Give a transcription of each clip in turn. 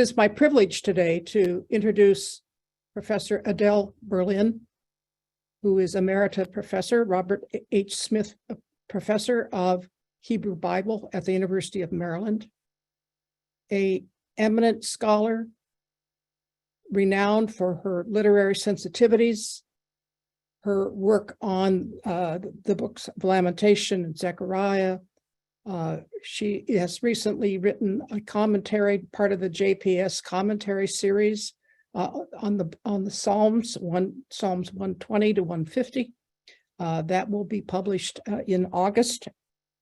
It's my privilege today to introduce Professor Adele Berlin, who is Emerita Professor, Robert H. Smith Professor of Hebrew Bible at the University of Maryland, an eminent scholar, renowned for her literary sensitivities, her work on the books of Lamentation and Zechariah. She has recently written a commentary, part of the JPS commentary series on the Psalms, Psalms 120 to 150. That will be published in August,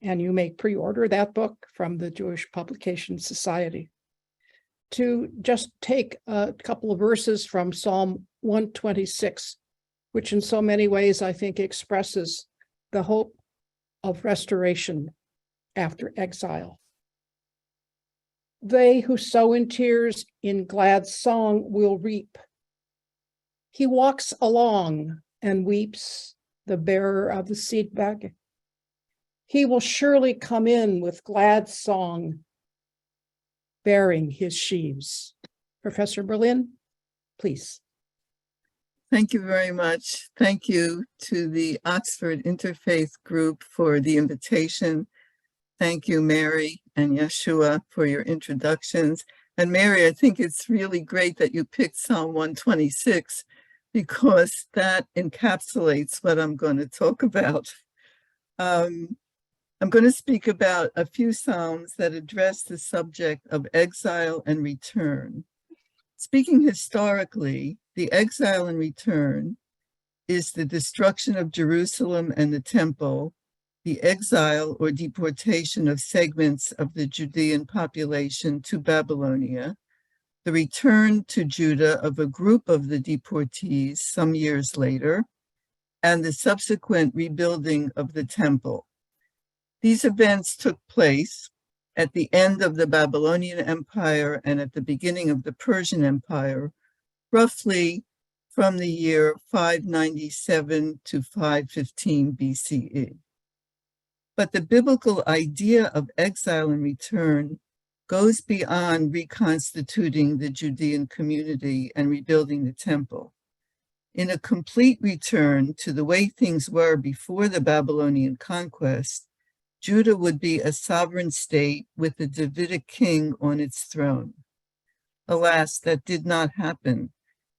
and you may pre-order that book from the Jewish Publication Society. To just take a couple of verses from Psalm 126, which in so many ways I think expresses the hope of restoration after exile. They who sow in tears in glad song will reap. He walks along and weeps, the bearer of the seed bag. He will surely come in with glad song, bearing his sheaves. Professor Berlin, please. Thank you very much. Thank you to the Oxford Interfaith Group for the invitation. Thank you, Mary and Yeshua, for your introductions. And Mary, I think it's really great that you picked Psalm 126 because that encapsulates what I'm going to talk about. I'm going to speak about a few Psalms that address the subject of exile and return. Speaking historically, the exile and return is the destruction of Jerusalem and the temple, the exile or deportation of segments of the Judean population to Babylonia, the return to Judah of a group of the deportees some years later, and the subsequent rebuilding of the temple. These events took place at the end of the Babylonian Empire and at the beginning of the Persian Empire, roughly from the year 597 to 515 BCE. But the biblical idea of exile and return goes beyond reconstituting the Judean community and rebuilding the temple. In a complete return to the way things were before the Babylonian conquest, Judah would be a sovereign state with the Davidic king on its throne. Alas, that did not happen.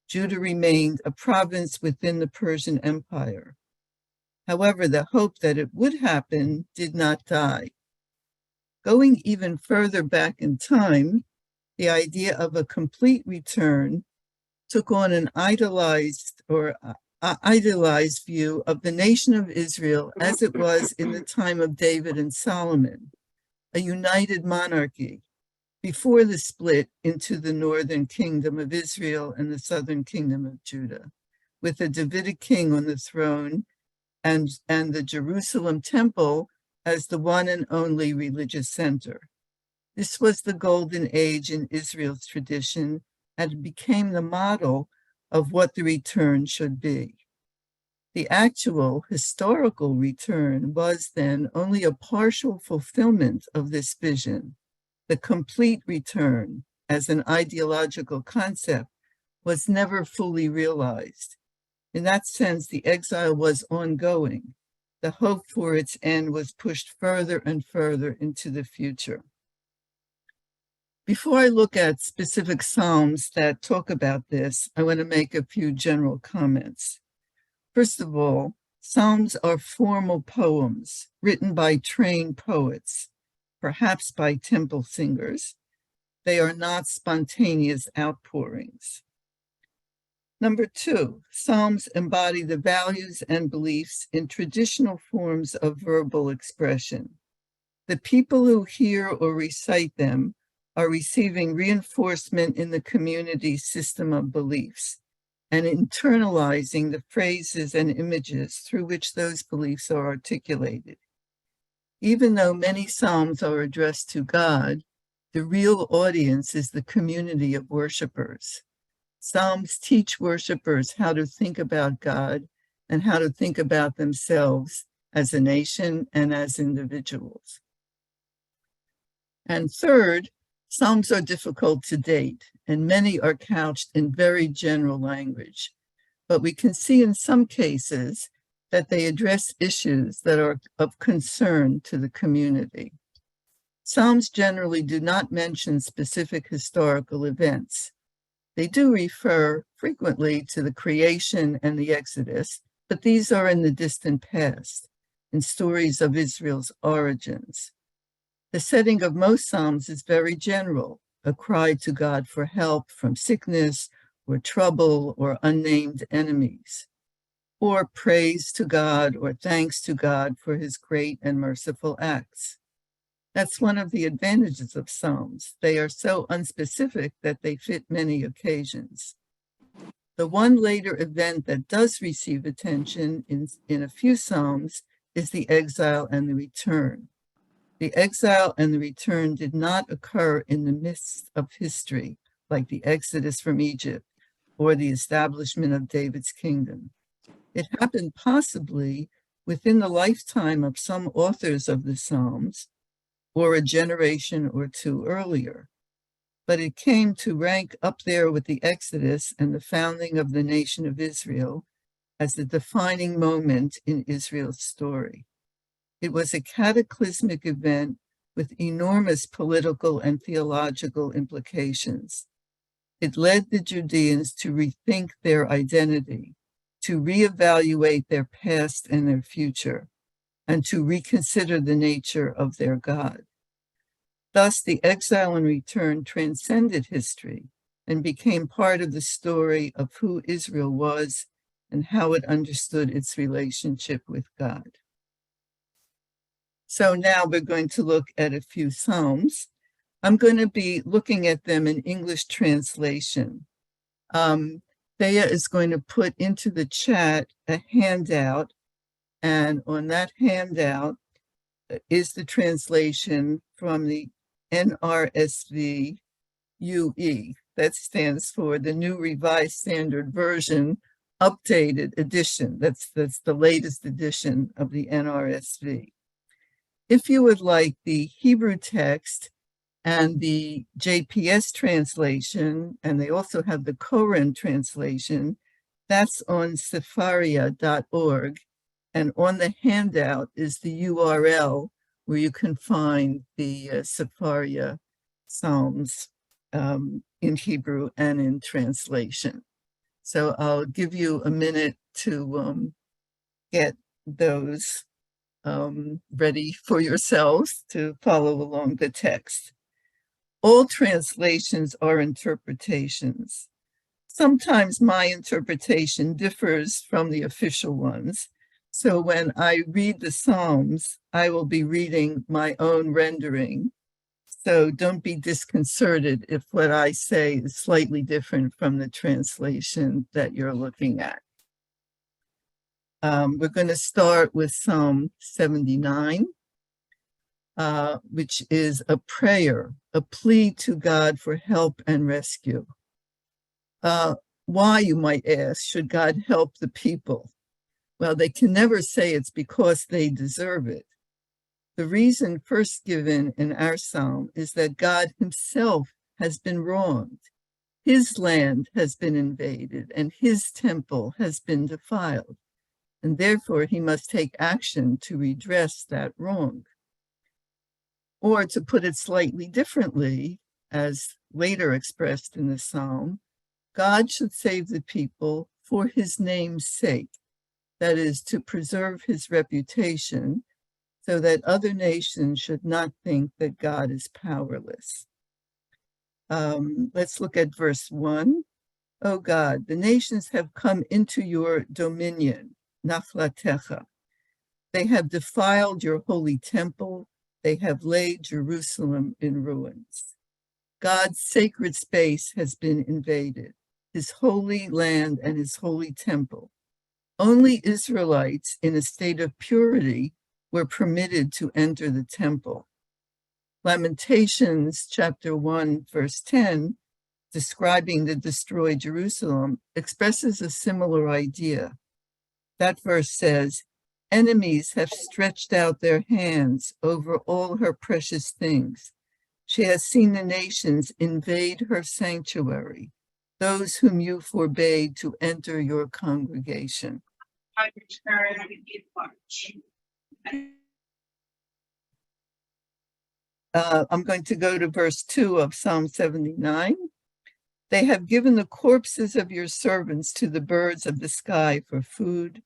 Judah remained a province within the Persian Empire. However, the hope that it would happen did not die. Going even further back in time, the idea of a complete return took on an idealized view of the nation of Israel as it was in the time of David and Solomon, a united monarchy before the split into the northern kingdom of Israel and the southern kingdom of Judah, with a Davidic king on the throne and the Jerusalem temple as the one and only religious center. This was the golden age in Israel's tradition, and it became the model of what the return should be. The actual historical return was then only a partial fulfillment of this vision. The complete return, as an ideological concept, was never fully realized. In that sense, the exile was ongoing. The hope for its end was pushed further and further into the future. Before I look at specific Psalms that talk about this, I want to make a few general comments. First of all, Psalms are formal poems written by trained poets, perhaps by temple singers. They are not spontaneous outpourings. Number two, Psalms embody the values and beliefs in traditional forms of verbal expression. The people who hear or recite them are receiving reinforcement in the community's system of beliefs and internalizing the phrases and images through which those beliefs are articulated. Even though many Psalms are addressed to God, the real audience is the community of worshipers. Psalms teach worshipers how to think about God and how to think about themselves as a nation and as individuals. And third, Psalms are difficult to date, and many are couched in very general language, but we can see in some cases that they address issues that are of concern to the community. Psalms generally do not mention specific historical events. They do refer frequently to the creation and the Exodus, but these are in the distant past, in stories of Israel's origins. The setting of most Psalms is very general, a cry to God for help from sickness or trouble or unnamed enemies, or praise to God or thanks to God for his great and merciful acts. That's one of the advantages of Psalms. They are so unspecific that they fit many occasions. The one later event that does receive attention in a few Psalms is the exile and the return. The exile and the return did not occur in the midst of history, like the Exodus from Egypt or the establishment of David's kingdom. It happened possibly within the lifetime of some authors of the Psalms, or a generation or two earlier. But it came to rank up there with the Exodus and the founding of the nation of Israel as the defining moment in Israel's story. It was a cataclysmic event with enormous political and theological implications. It led the Judeans to rethink their identity, to reevaluate their past and their future, and to reconsider the nature of their God. Thus, the exile and return transcended history and became part of the story of who Israel was and how it understood its relationship with God. So now we're going to look at a few Psalms. I'm going to be looking at them in English translation. Thea is going to put into the chat a handout, and on that handout is the translation from the NRSV UE. That stands for the New Revised Standard Version, updated edition. That's the latest edition of the NRSV. If you would like the Hebrew text and the JPS translation, and they also have the Koren translation, that's on sepharia.org. And on the handout is the URL where you can find the Sepharia Psalms in Hebrew and in translation. So I'll give you a minute to get those ready for yourselves to follow along the text. All translations are interpretations. Sometimes my interpretation differs from the official ones. So when I read the Psalms, I will be reading my own rendering. So don't be disconcerted if what I say is slightly different from the translation that you're looking at. We're going to start with Psalm 79, which is a prayer, a plea to God for help and rescue. Why, you might ask, should God help the people? Well, they can never say it's because they deserve it. The reason first given in our psalm is that God himself has been wronged. His land has been invaded and his temple has been defiled. And therefore he must take action to redress that wrong. Or to put it slightly differently, as later expressed in the psalm, God should save the people for his name's sake, that is, to preserve his reputation, so that other nations should not think that God is powerless. Let's look at verse 1. O God, the nations have come into your dominion, Nachlatecha. They have defiled your holy temple. They have laid Jerusalem in ruins. God's sacred space has been invaded, his holy land and his holy temple. Only Israelites in a state of purity were permitted to enter the temple. Lamentations chapter 1, verse 10, describing the destroyed Jerusalem, expresses a similar idea. That verse says, enemies have stretched out their hands over all her precious things. She has seen the nations invade her sanctuary, those whom you forbade to enter your congregation. I'm going to go to verse 2 of Psalm 79. They have given the corpses of your servants to the birds of the sky for food,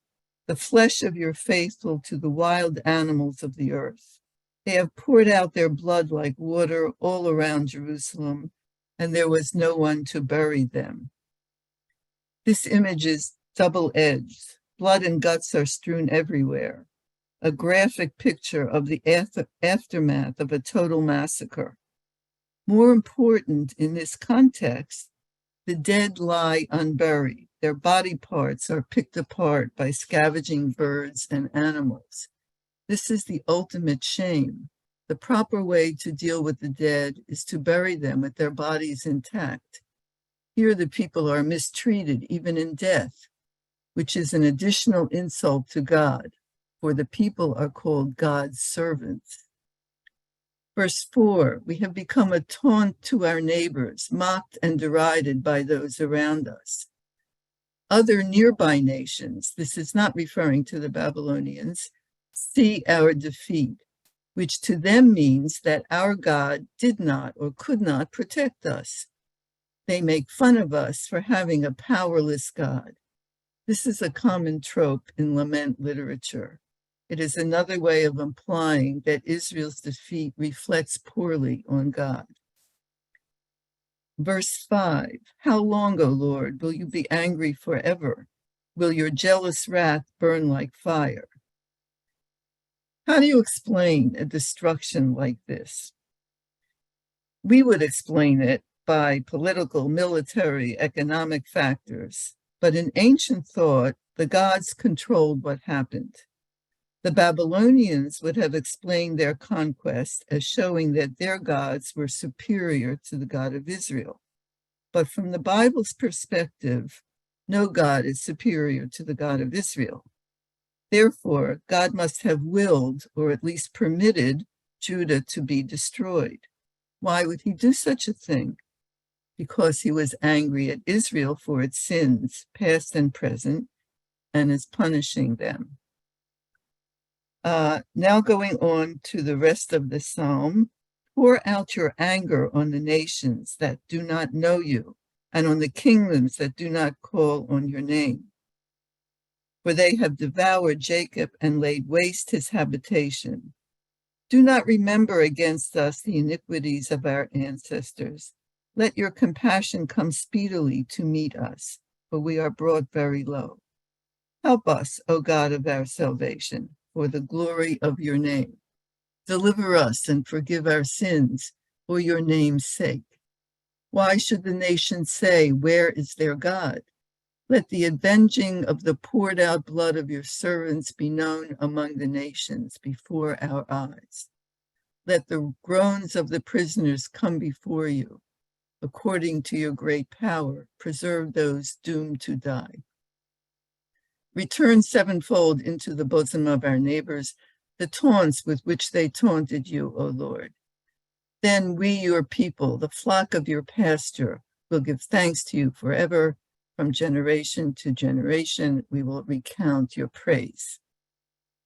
the flesh of your faithful to the wild animals of the earth. They have poured out their blood like water all around Jerusalem, and there was no one to bury them. This image is double-edged. Blood and guts are strewn everywhere, a graphic picture of the aftermath of a total massacre. More important in this context, the dead lie unburied. Their body parts are picked apart by scavenging birds and animals. This is the ultimate shame. The proper way to deal with the dead is to bury them with their bodies intact. Here the people are mistreated even in death, which is an additional insult to God, for the people are called God's servants. Verse 4, we have become a taunt to our neighbors, mocked and derided by those around us. Other nearby nations, this is not referring to the Babylonians, see our defeat, which to them means that our God did not or could not protect us. They make fun of us for having a powerless God. This is a common trope in lament literature. It is another way of implying that Israel's defeat reflects poorly on God. Verse 5, how long, O Lord, will you be angry forever? Will your jealous wrath burn like fire? How do you explain a destruction like this? We would explain it by political, military, economic factors, but in ancient thought, the gods controlled what happened. The Babylonians would have explained their conquest as showing that their gods were superior to the God of Israel. But from the Bible's perspective, no God is superior to the God of Israel. Therefore, God must have willed, or at least permitted, Judah to be destroyed. Why would he do such a thing? Because he was angry at Israel for its sins, past and present, and is punishing them. Now going on to the rest of the psalm, pour out your anger on the nations that do not know you, and on the kingdoms that do not call on your name. For they have devoured Jacob and laid waste his habitation. Do not remember against us the iniquities of our ancestors. Let your compassion come speedily to meet us, for we are brought very low. Help us, O God of our salvation, for the glory of your name. Deliver us and forgive our sins for your name's sake. Why should the nations say, where is their God? Let the avenging of the poured out blood of your servants be known among the nations before our eyes. Let the groans of the prisoners come before you. According to your great power, preserve those doomed to die. Return sevenfold into the bosom of our neighbors the taunts with which they taunted you, O Lord. Then we, your people, the flock of your pasture, will give thanks to you forever. From generation to generation, we will recount your praise.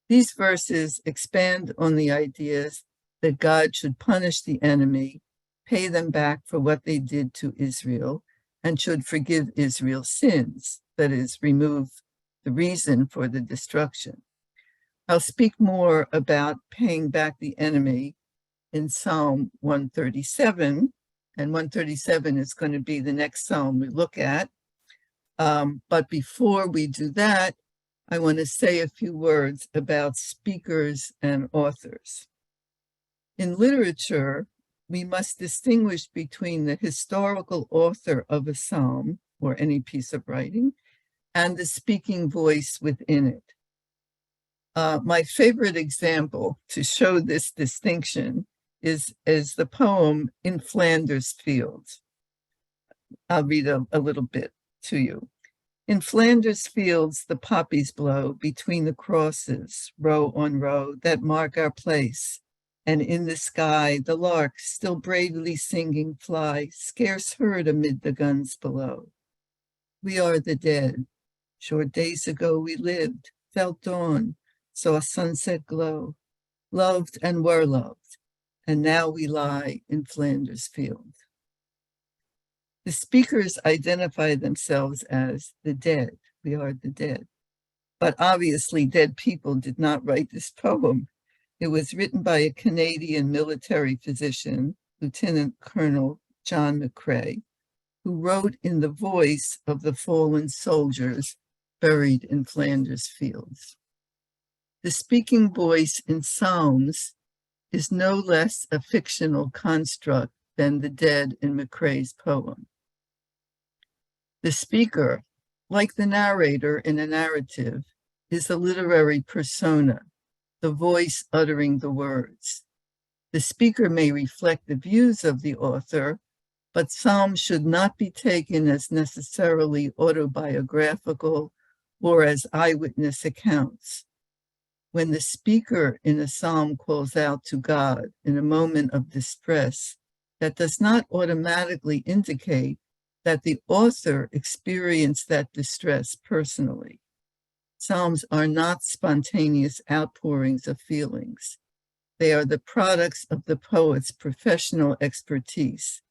These verses expand on the ideas that God should punish the enemy, pay them back for what they did to Israel, and should forgive Israel's sins, that is, remove the reason for the destruction. I'll speak more about paying back the enemy in Psalm 137, and 137 is going to be the next psalm we look at. But before we do that, I want to say a few words about speakers and authors. In literature, we must distinguish between the historical author of a psalm or any piece of writing and the speaking voice within it. My favorite example to show this distinction is the poem In Flanders Fields. I'll read a little bit to you. In Flanders fields, the poppies blow between the crosses, row on row, that mark our place. and in the sky the lark still bravely singing fly, scarce heard amid the guns below. We are the dead. Short days ago we lived, felt dawn, saw sunset glow, loved and were loved, and now we lie in Flanders Field. The speakers identify themselves as the dead. We are the dead. But obviously, dead people did not write this poem. It was written by a Canadian military physician, Lieutenant Colonel John McCrae, who wrote in the voice of the fallen soldiers buried in Flanders Fields. The speaking voice in Psalms is no less a fictional construct than the dead in McCrae's poem. The speaker, like the narrator in a narrative, is a literary persona, the voice uttering the words. The speaker may reflect the views of the author, but Psalms should not be taken as necessarily autobiographical or as eyewitness accounts. When the speaker in a psalm calls out to God in a moment of distress, that does not automatically indicate that the author experienced that distress personally. Psalms are not spontaneous outpourings of feelings. They are the products of the poet's professional expertise,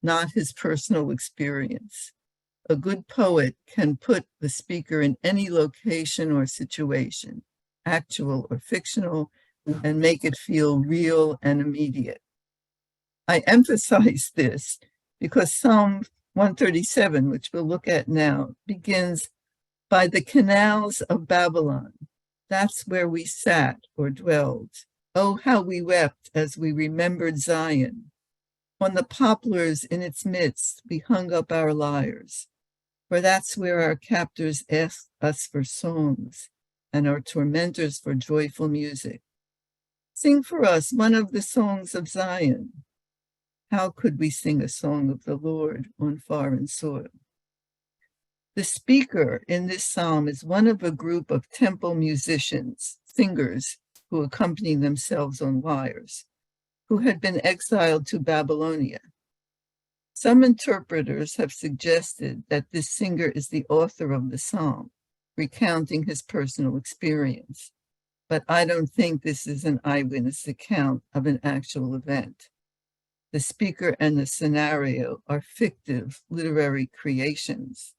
not his personal experience. A good poet can put the speaker in any location or situation, actual or fictional, and make it feel real and immediate. I emphasize this because Psalm 137, which we'll look at now, begins, by the canals of Babylon. That's where we sat or dwelled. Oh, how we wept as we remembered Zion. On the poplars in its midst, we hung up our lyres, for that's where our captors asked us for songs and our tormentors for joyful music. Sing for us one of the songs of Zion. How could we sing a song of the Lord on foreign soil? The speaker in this psalm is one of a group of temple musicians, singers, who accompany themselves on lyres, who had been exiled to Babylonia. Some interpreters have suggested that this singer is the author of the psalm, recounting his personal experience, but I don't think this is an eyewitness account of an actual event. The speaker and the scenario are fictive literary creations.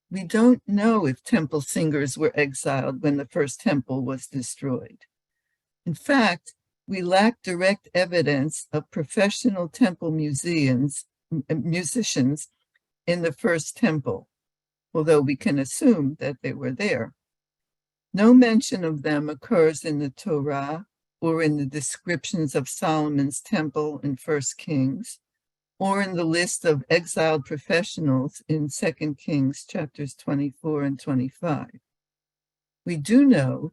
We don't know if temple singers were exiled when the first temple was destroyed. In fact, we lack direct evidence of professional temple musicians in the first temple, although we can assume that they were there. No mention of them occurs in the Torah or in the descriptions of Solomon's temple in 1 Kings, or in the list of exiled professionals in 2 Kings chapters 24 and 25. We do know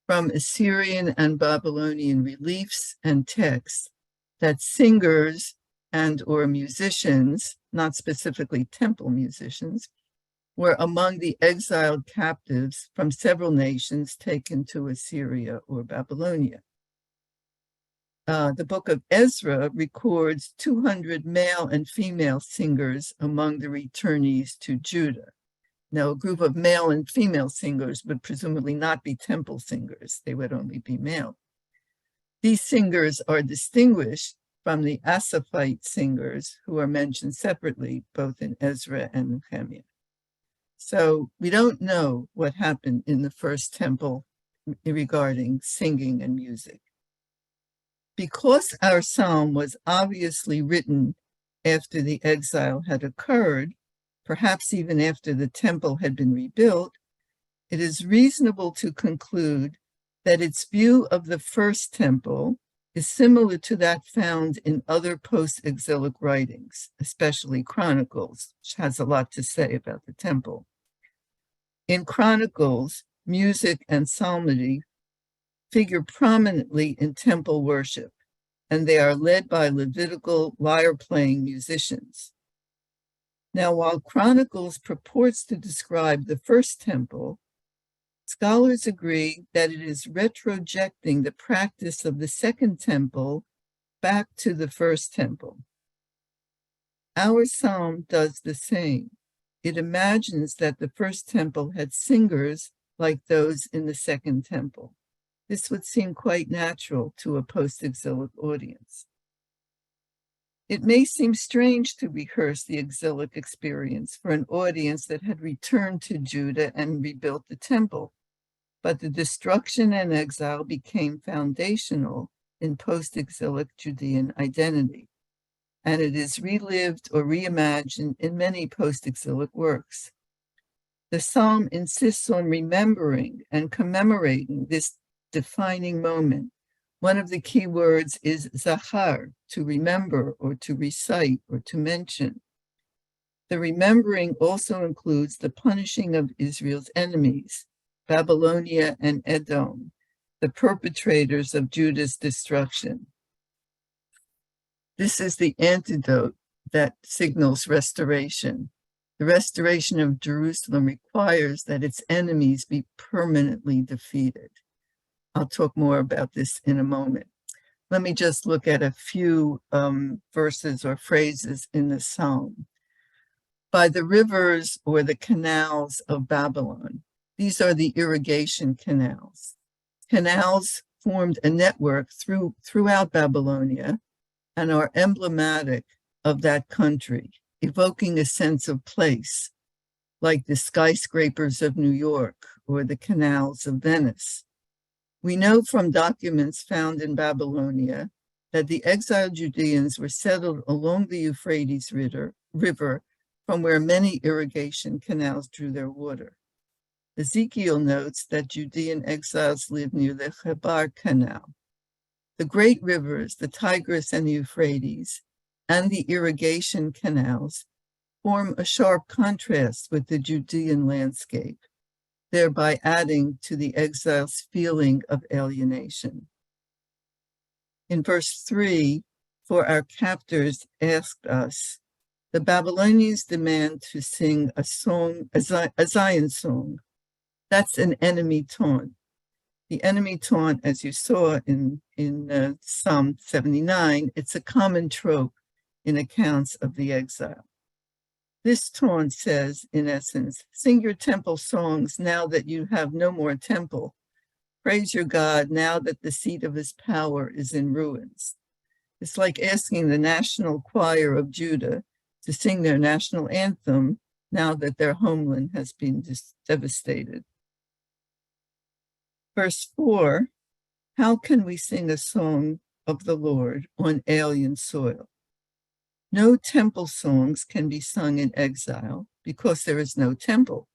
from Assyrian and Babylonian reliefs and texts that singers and or musicians, not specifically temple musicians, were among the exiled captives from several nations taken to Assyria or Babylonia. The book of Ezra records 200 male and female singers among the returnees to Judah. Now, a group of male and female singers would presumably not be temple singers. They would only be male. These singers are distinguished from the Asaphite singers who are mentioned separately, both in Ezra and Nehemiah. So we don't know what happened in the first temple regarding singing and music. Because our psalm was obviously written after the exile had occurred, perhaps even after the temple had been rebuilt, it is reasonable to conclude that its view of the first temple is similar to that found in other post-exilic writings, especially Chronicles, which has a lot to say about the temple. In Chronicles, music and psalmody figure prominently in temple worship, and they are led by Levitical lyre-playing musicians. Now, while Chronicles purports to describe the first temple, Scholars agree that it is retrojecting the practice of the Second Temple back to the First Temple. Our psalm does the same. It imagines that the First Temple had singers like those in the Second Temple. This would seem quite natural to a post-exilic audience. It may seem strange to rehearse the exilic experience for an audience that had returned to Judah and rebuilt the temple, but the destruction and exile became foundational in post-exilic Judean identity, and it is relived or reimagined in many post-exilic works. The psalm insists on remembering and commemorating this defining moment. One of the key words is zachar, to remember or to recite or to mention. The remembering also includes the punishing of Israel's enemies, Babylonia and Edom, the perpetrators of Judah's destruction. This is the antidote that signals restoration. The restoration of Jerusalem requires that its enemies be permanently defeated. I'll talk more about this in a moment. Let me just look at a few verses or phrases in the psalm. By the rivers or the canals of Babylon. These are the irrigation canals. Canals formed a network throughout Babylonia and are emblematic of that country, evoking a sense of place, like the skyscrapers of New York or the canals of Venice. We know from documents found in Babylonia that the exiled Judeans were settled along the Euphrates River, from where many irrigation canals drew their water. Ezekiel notes that Judean exiles lived near the Chebar Canal. The great rivers, the Tigris and the Euphrates, and the irrigation canals form a sharp contrast with the Judean landscape, thereby adding to the exile's feeling of alienation. In verse 3, for our captors asked us, the Babylonians demand to sing a song, a Zion song. That's an enemy taunt. The enemy taunt, as you saw in Psalm 79, it's a common trope in accounts of the exile. This taunt says, in essence, sing your temple songs now that you have no more temple. Praise your God now that the seat of his power is in ruins. It's like asking the national choir of Judah to sing their national anthem now that their homeland has been devastated. Verse 4, how can we sing a song of the Lord on alien soil? No temple songs can be sung in exile because there is no temple.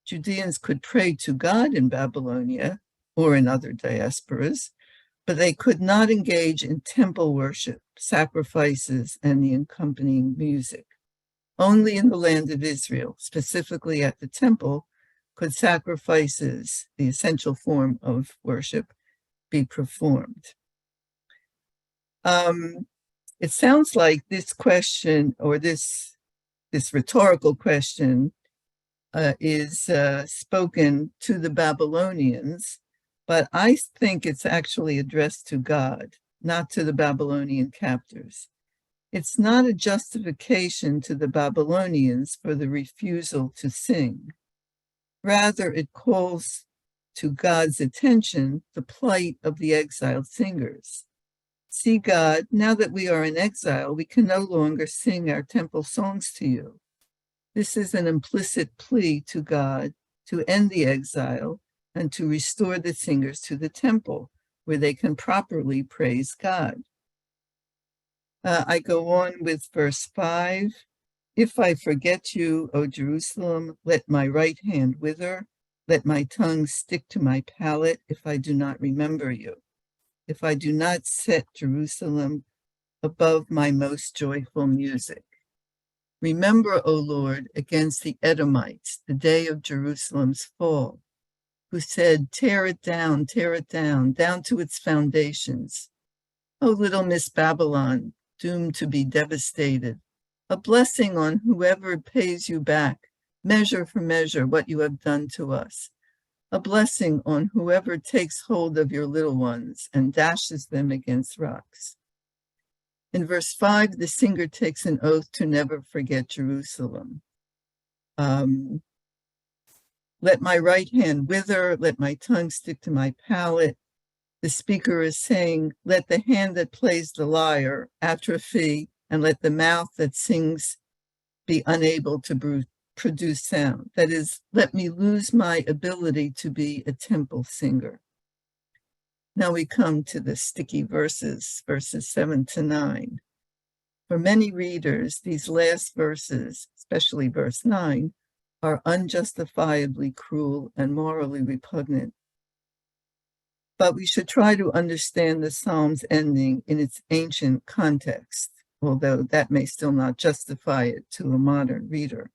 Judeans could pray to God in Babylonia or in other diasporas, but they could not engage in temple worship, sacrifices, and the accompanying music. Only in the land of Israel, specifically at the temple, could sacrifices, the essential form of worship, be performed. It sounds like this question, or this rhetorical question, is spoken to the Babylonians, but I think it's actually addressed to God, not to the Babylonian captors. It's not a justification to the Babylonians for the refusal to sing. Rather, it calls to God's attention the plight of the exiled singers. See, God, now that we are in exile, we can no longer sing our temple songs to you. This is an implicit plea to God to end the exile and to restore the singers to the temple, where they can properly praise God. I go on with verse 5. If I forget you, O Jerusalem, let my right hand wither. Let my tongue stick to my palate if I do not remember you. If I do not set Jerusalem above my most joyful music. Remember, O Lord, against the Edomites, the day of Jerusalem's fall, who said, tear it down down to its foundations. O little Miss Babylon, doomed to be devastated, a blessing on whoever pays you back, measure for measure what you have done to us. a blessing on whoever takes hold of your little ones and dashes them against rocks. In verse 5, the singer takes an oath to never forget Jerusalem. Let my right hand wither, let my tongue stick to my palate. The speaker is saying, let the hand that plays the lyre atrophy, and let the mouth that sings be unable to produce sound. That is, let me lose my ability to be a temple singer. Now we come to the sticky verses 7 to 9. For many readers, these last verses, especially verse 9, are unjustifiably cruel and morally repugnant. But we should try to understand the Psalm's ending in its ancient context, although that may still not justify it to a modern reader.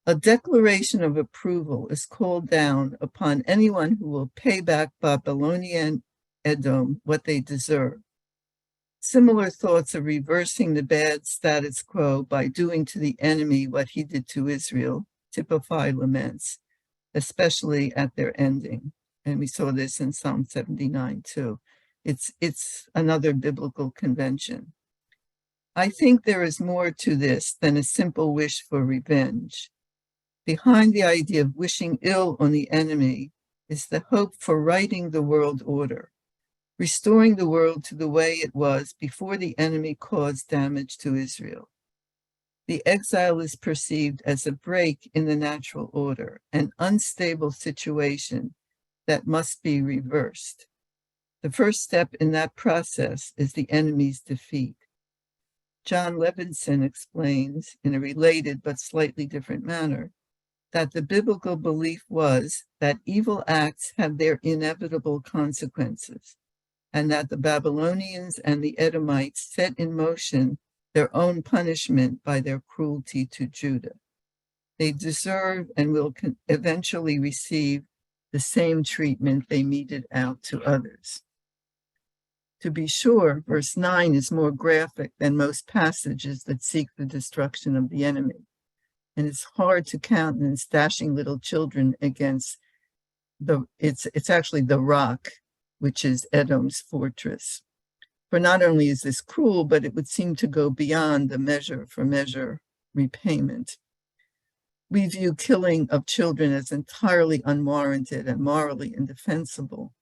A declaration of approval is called down upon anyone who will pay back Babylonian Edom what they deserve. Similar thoughts of reversing the bad status quo by doing to the enemy what he did to Israel typify laments, especially at their ending. And we saw this in Psalm 79 too. It's another biblical convention. I think there is more to this than a simple wish for revenge. Behind the idea of wishing ill on the enemy is the hope for righting the world order, restoring the world to the way it was before the enemy caused damage to Israel. The exile is perceived as a break in the natural order, an unstable situation that must be reversed. The first step in that process is the enemy's defeat. John Levinson explains, in a related but slightly different manner, that the biblical belief was that evil acts have their inevitable consequences, and that the Babylonians and the Edomites set in motion their own punishment by their cruelty to Judah. They deserve and will eventually receive the same treatment they meted out to others. To be sure, verse 9 is more graphic than most passages that seek the destruction of the enemy, and it's hard to countenance dashing little children against it's actually the rock, which is Edom's fortress. For not only is this cruel, but it would seem to go beyond the measure for measure repayment. We view killing of children as entirely unwarranted and morally indefensible.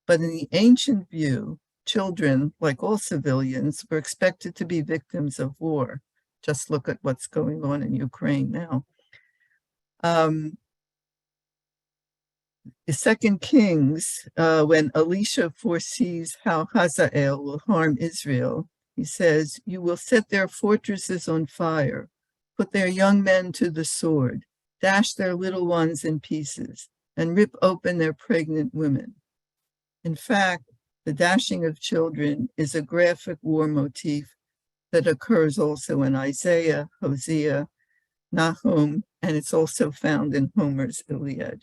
But in the ancient view, children, like all civilians, were expected to be victims of war. Just look at what's going on in Ukraine now. The 2 Kings, when Elisha foresees how Hazael will harm Israel, he says, you will set their fortresses on fire, put their young men to the sword, dash their little ones in pieces, and rip open their pregnant women. In fact, the dashing of children is a graphic war motif that occurs also in Isaiah, Hosea, Nahum, and it's also found in Homer's Iliad.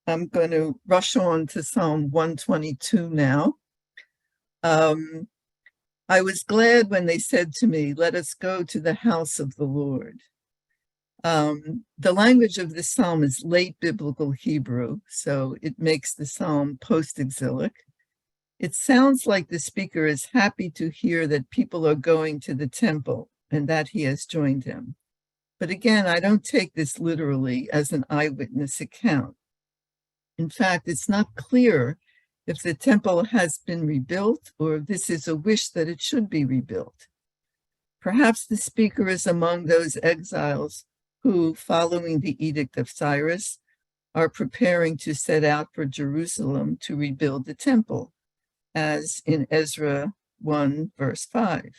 I'm going to rush on to Psalm 122 now. I was glad when they said to me, let us go to the house of the Lord. The language of this psalm is late biblical Hebrew, so it makes the psalm post-exilic. It sounds like the speaker is happy to hear that people are going to the temple and that he has joined them. But again, I don't take this literally as an eyewitness account. In fact, it's not clear if the temple has been rebuilt or if this is a wish that it should be rebuilt. Perhaps the speaker is among those exiles who, following the Edict of Cyrus, are preparing to set out for Jerusalem to rebuild the temple, as in Ezra 1, verse 5.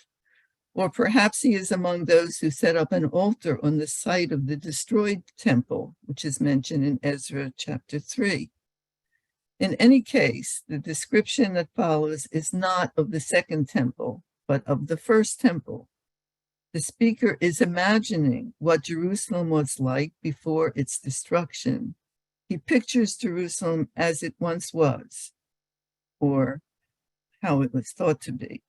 Or perhaps he is among those who set up an altar on the site of the destroyed temple, which is mentioned in Ezra chapter 3. In any case, the description that follows is not of the second temple, but of the first temple. The speaker is imagining what Jerusalem was like before its destruction. He pictures Jerusalem as it once was, or how it was thought to be.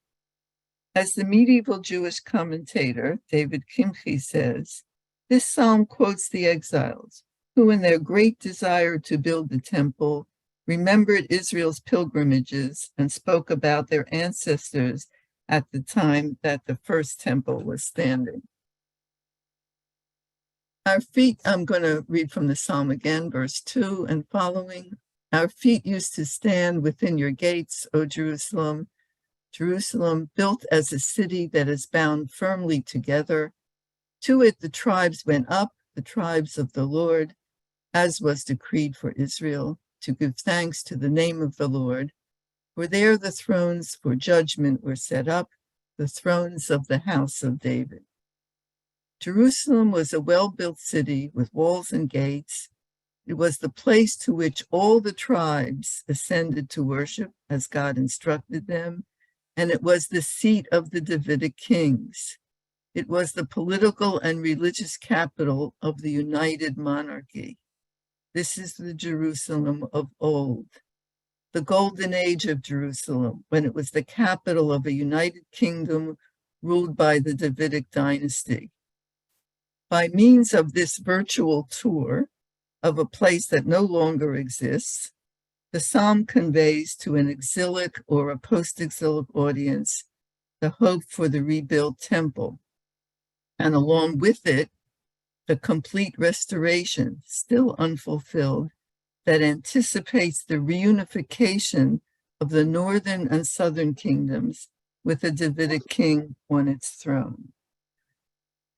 As the medieval Jewish commentator David Kimchi says, this psalm quotes the exiles, who in their great desire to build the temple remembered Israel's pilgrimages and spoke about their ancestors at the time that the first temple was standing. Our feet, I'm going to read from the Psalm again, verse 2 and following. Our feet used to stand within your gates, O Jerusalem, Jerusalem, built as a city that is bound firmly together. To it the tribes went up, the tribes of the Lord, as was decreed for Israel, to give thanks to the name of the Lord. For there the thrones for judgment were set up, the thrones of the house of David. Jerusalem was a well-built city with walls and gates. It was the place to which all the tribes ascended to worship as God instructed them, and it was the seat of the Davidic kings. It was the political and religious capital of the united monarchy. This is the Jerusalem of old, the golden age of Jerusalem, when it was the capital of a united kingdom ruled by the Davidic dynasty. By means of this virtual tour of a place that no longer exists, the psalm conveys to an exilic or a post-exilic audience the hope for the rebuilt temple, and along with it, the complete restoration, still unfulfilled, that anticipates the reunification of the northern and southern kingdoms with a Davidic king on its throne.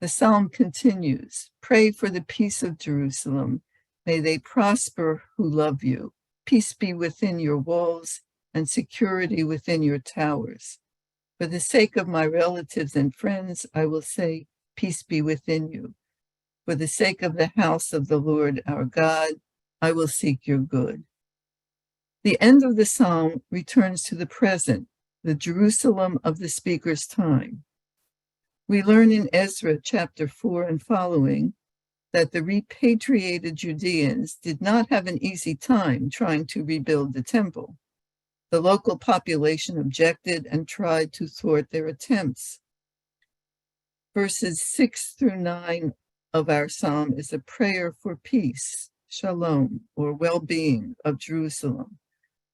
The psalm continues, pray for the peace of Jerusalem. May they prosper who love you. Peace be within your walls and security within your towers. For the sake of my relatives and friends, I will say, peace be within you. For the sake of the house of the Lord our God, I will seek your good. The end of the psalm returns to the present, the Jerusalem of the speaker's time. We learn in Ezra chapter 4 and following that the repatriated Judeans did not have an easy time trying to rebuild the temple. The local population objected and tried to thwart their attempts. Verses 6 through 9 of our psalm is a prayer for peace, shalom, or well-being of Jerusalem,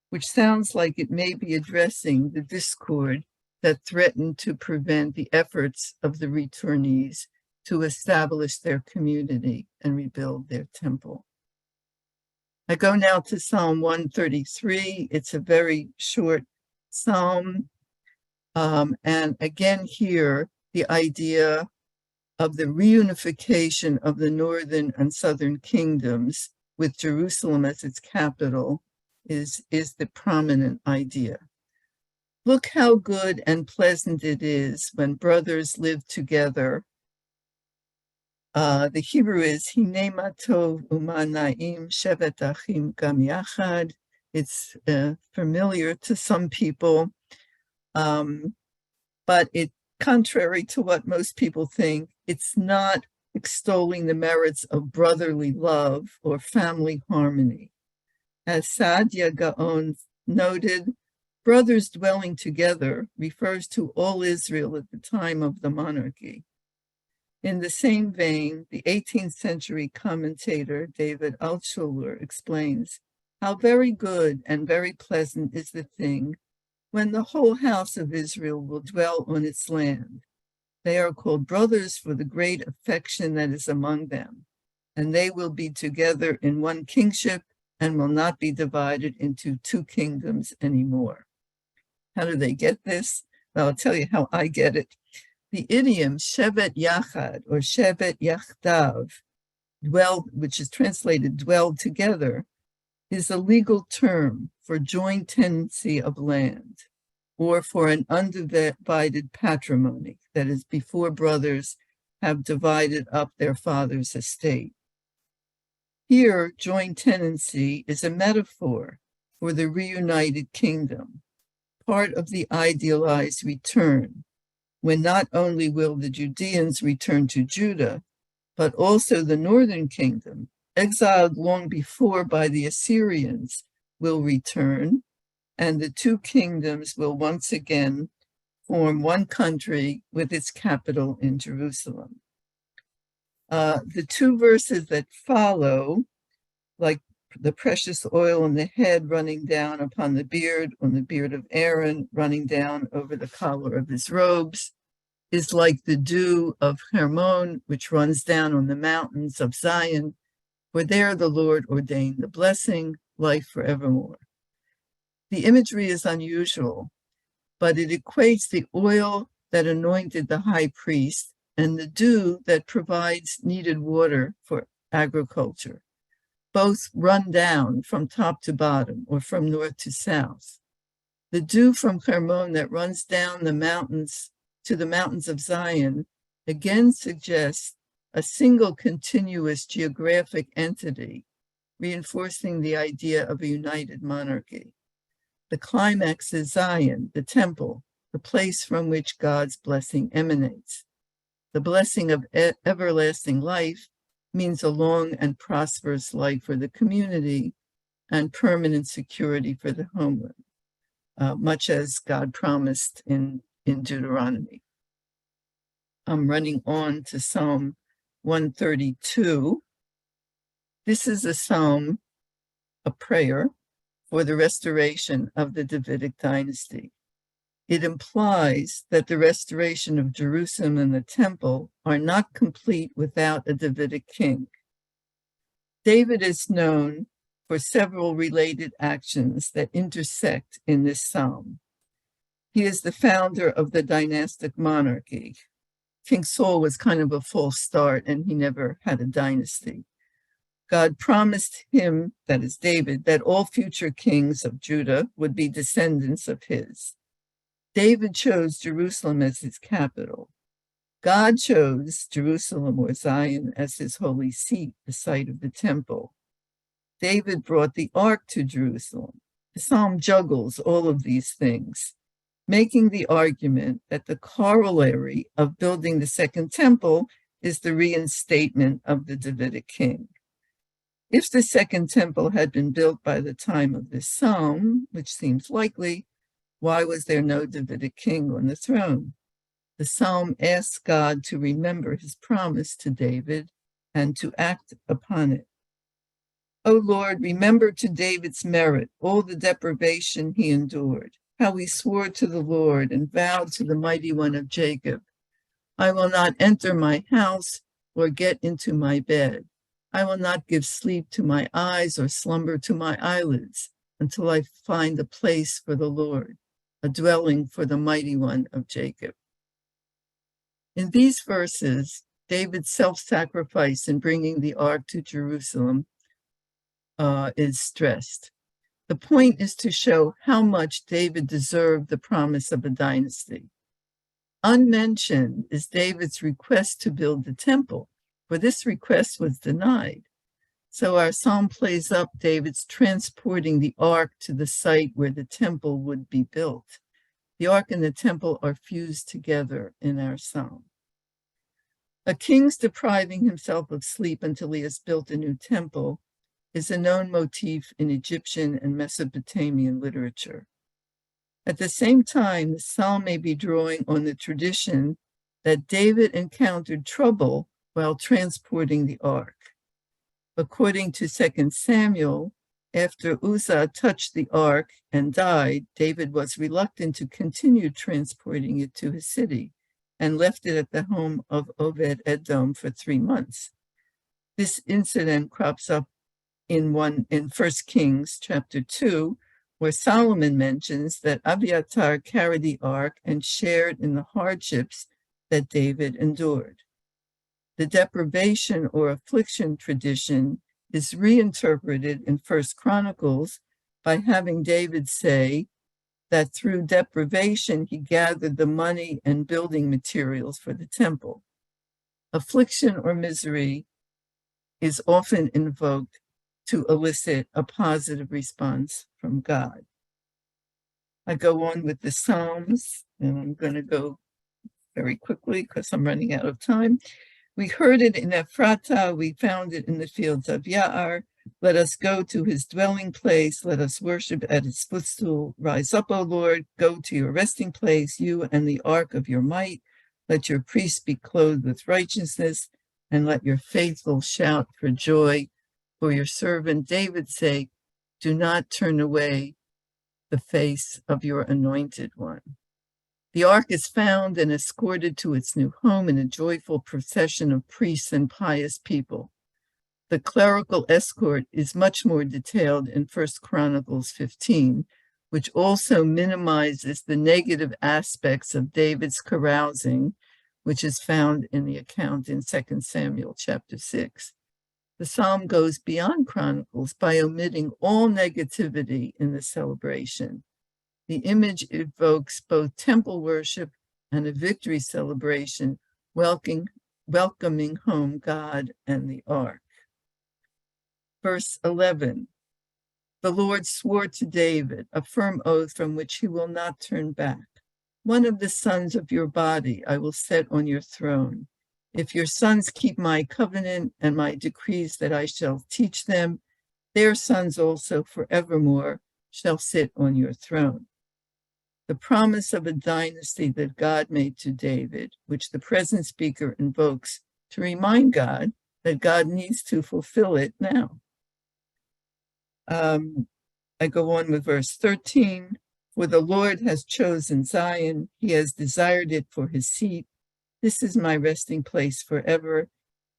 which sounds like it may be addressing the discord that threatened to prevent the efforts of the returnees to establish their community and rebuild their temple. I go now to Psalm 133. It's a very short psalm. And again here, the idea of the reunification of the northern and southern kingdoms with Jerusalem as its capital is the prominent idea. Look how good and pleasant it is when brothers live together. The Hebrew is Hine ma tov u'ma na'im shevet achim gam yachad. It's familiar to some people, but it, contrary to what most people think, it's not extolling the merits of brotherly love or family harmony. As Saadia Gaon noted, brothers dwelling together refers to all Israel at the time of the monarchy. In the same vein, the 18th century commentator David Altshuler explains how very good and very pleasant is the thing when the whole house of Israel will dwell on its land. They are called brothers for the great affection that is among them, and they will be together in one kingship and will not be divided into two kingdoms anymore. How do they get this? Well, I'll tell you how I get it. The idiom shevet yachad or shevet yachdav, which is translated dwell together, is a legal term for joint tenancy of land or for an undivided patrimony, that is, before brothers have divided up their father's estate. Here, joint tenancy is a metaphor for the reunited kingdom, part of the idealized return, when not only will the Judeans return to Judah, but also the northern kingdom, exiled long before by the Assyrians, will return, and the two kingdoms will once again form one country with its capital in Jerusalem. The two verses that follow like the precious oil on the head running down upon the beard, on the beard of Aaron, running down over the collar of his robes, is like the dew of Hermon, which runs down on the mountains of Zion, for there the Lord ordained the blessing, life forevermore. The imagery is unusual, but it equates the oil that anointed the high priest and the dew that provides needed water for agriculture. Both run down from top to bottom or from north to south. The dew from Hermon that runs down the mountains to the mountains of Zion again suggests a single continuous geographic entity, reinforcing the idea of a united monarchy. The climax is Zion, the temple, the place from which God's blessing emanates. The blessing of everlasting life means a long and prosperous life for the community and permanent security for the homeland, much as God promised in Deuteronomy. I'm running on to Psalm 132. This is a psalm, a prayer for the restoration of the Davidic dynasty. It implies that the restoration of Jerusalem and the temple are not complete without a Davidic king. David is known for several related actions that intersect in this psalm. He is the founder of the dynastic monarchy. King Saul was kind of a false start, and he never had a dynasty. God promised him, that is David, that all future kings of Judah would be descendants of his. David chose Jerusalem as his capital. God chose Jerusalem or Zion as his holy seat, the site of the temple. David brought the ark to Jerusalem. The psalm juggles all of these things, making the argument that the corollary of building the second temple is the reinstatement of the Davidic king. If the second temple had been built by the time of this psalm, which seems likely, why was there no Davidic king on the throne? The psalm asks God to remember his promise to David and to act upon it. O Lord, remember to David's merit all the deprivation he endured, how he swore to the Lord and vowed to the mighty one of Jacob, I will not enter my house or get into my bed. I will not give sleep to my eyes or slumber to my eyelids until I find a place for the Lord, a dwelling for the mighty one of Jacob. In these verses, David's self-sacrifice in bringing the ark to Jerusalem is stressed. The point is to show how much David deserved the promise of a dynasty. Unmentioned is David's request to build the temple, for this request was denied. So our psalm plays up David's transporting the ark to the site where the temple would be built. The ark and the temple are fused together in our psalm. A king's depriving himself of sleep until he has built a new temple is a known motif in Egyptian and Mesopotamian literature. At the same time, the psalm may be drawing on the tradition that David encountered trouble while transporting the ark. According to 2 Samuel, after Uzzah touched the ark and died, David was reluctant to continue transporting it to his city and left it at the home of Obed-Edom for 3 months. This incident crops up in 1 Kings chapter 2, where Solomon mentions that Abiathar carried the ark and shared in the hardships that David endured. The deprivation or affliction tradition is reinterpreted in 1 Chronicles by having David say that through deprivation he gathered the money and building materials for the temple. Affliction or misery is often invoked to elicit a positive response from God. I go on with the Psalms, and I'm going to go very quickly because I'm running out of time. We heard it in Ephrata, we found it in the fields of Yaar. Let us go to his dwelling place, let us worship at his footstool. Rise up, O Lord, go to your resting place, you and the ark of your might. Let your priests be clothed with righteousness, and let your faithful shout for joy. For your servant David's sake, do not turn away the face of your anointed one. The ark is found and escorted to its new home in a joyful procession of priests and pious people. The clerical escort is much more detailed in 1 Chronicles 15, which also minimizes the negative aspects of David's carousing, which is found in the account in 2 Samuel chapter 6. The psalm goes beyond Chronicles by omitting all negativity in the celebration. The image evokes both temple worship and a victory celebration, welcoming home God and the ark. Verse 11, the Lord swore to David a firm oath from which he will not turn back. One of the sons of your body I will set on your throne. If your sons keep my covenant and my decrees that I shall teach them, their sons also forevermore shall sit on your throne. The promise of a dynasty that God made to David, which the present speaker invokes to remind God that God needs to fulfill it now. I go on with verse 13. For the Lord has chosen Zion. He has desired it for his seat. This is my resting place forever.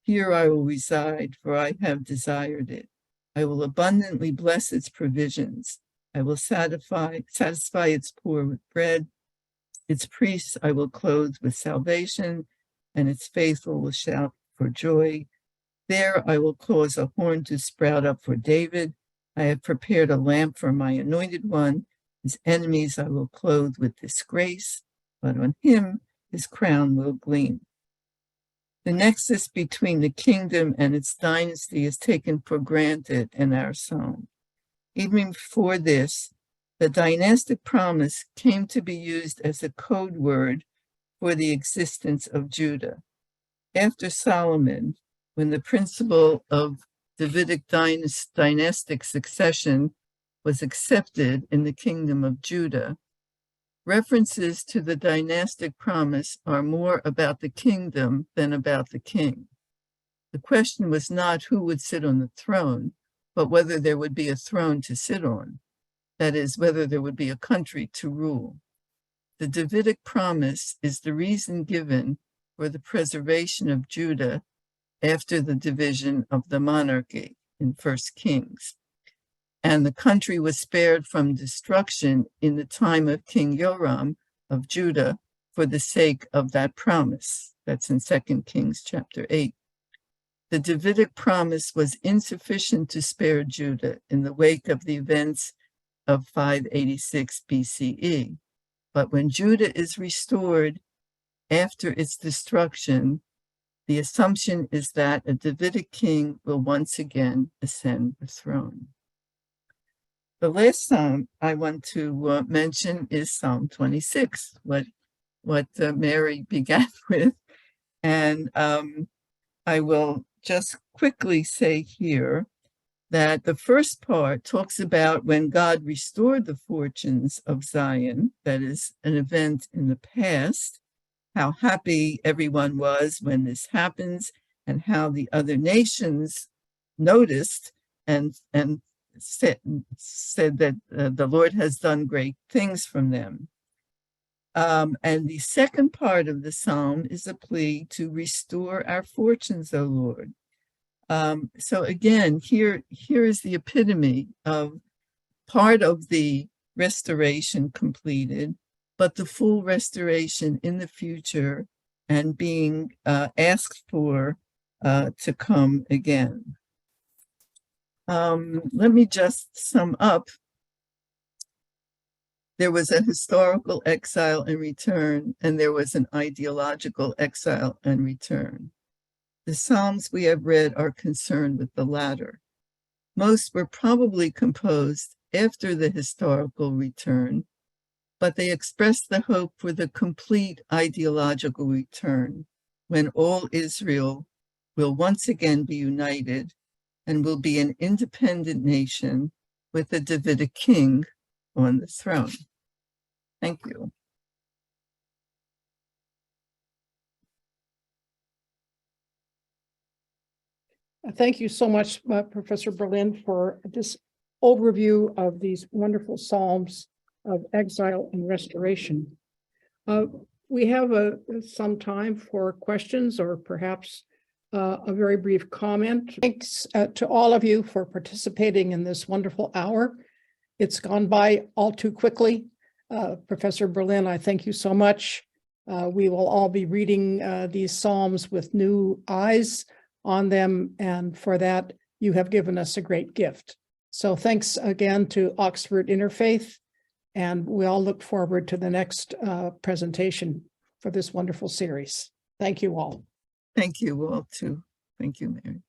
Here I will reside, for I have desired it. I will abundantly bless its provisions. I will satisfy its poor with bread. Its priests I will clothe with salvation, and its faithful will shout for joy. There I will cause a horn to sprout up for David. I have prepared a lamp for my anointed one. His enemies I will clothe with disgrace, but on him his crown will gleam. The nexus between the kingdom and its dynasty is taken for granted in our psalm. Even before this, the dynastic promise came to be used as a code word for the existence of Judah. After Solomon, when the principle of Davidic dynastic succession was accepted in the kingdom of Judah, references to the dynastic promise are more about the kingdom than about the king. The question was not who would sit on the throne, but whether there would be a throne to sit on. That is, whether there would be a country to rule. The Davidic promise is the reason given for the preservation of Judah after the division of the monarchy in 1 Kings. And the country was spared from destruction in the time of King Joram of Judah for the sake of that promise. That's in 2 Kings chapter 8. The Davidic promise was insufficient to spare Judah in the wake of the events of 586 BCE. But when Judah is restored after its destruction, the assumption is that a Davidic king will once again ascend the throne. The last psalm I want to mention is Psalm 26, what Mary began with. And I will just quickly say here that the first part talks about when God restored the fortunes of Zion, that is an event in the past, how happy everyone was when this happens, and how the other nations noticed and said that the Lord has done great things from them. And the second part of the psalm is a plea to restore our fortunes, O Lord. So again, here is the epitome of part of the restoration completed, but the full restoration in the future and being asked for to come again. Let me just sum up. There was a historical exile and return, and there was an ideological exile and return. The Psalms we have read are concerned with the latter. Most were probably composed after the historical return, but they express the hope for the complete ideological return, when all Israel will once again be united and will be an independent nation with a Davidic king on the throne. Thank you. Thank you so much, Professor Berlin, for this overview of these wonderful Psalms of exile and restoration. We have some time for questions or perhaps a very brief comment. Thanks to all of you for participating in this wonderful hour. It's gone by all too quickly. Professor Berlin, I thank you so much. We will all be reading these Psalms with new eyes on them, and for that, you have given us a great gift. So thanks again to Oxford Interfaith, and we all look forward to the next presentation for this wonderful series. Thank you all. Thank you all too. Thank you, Mary.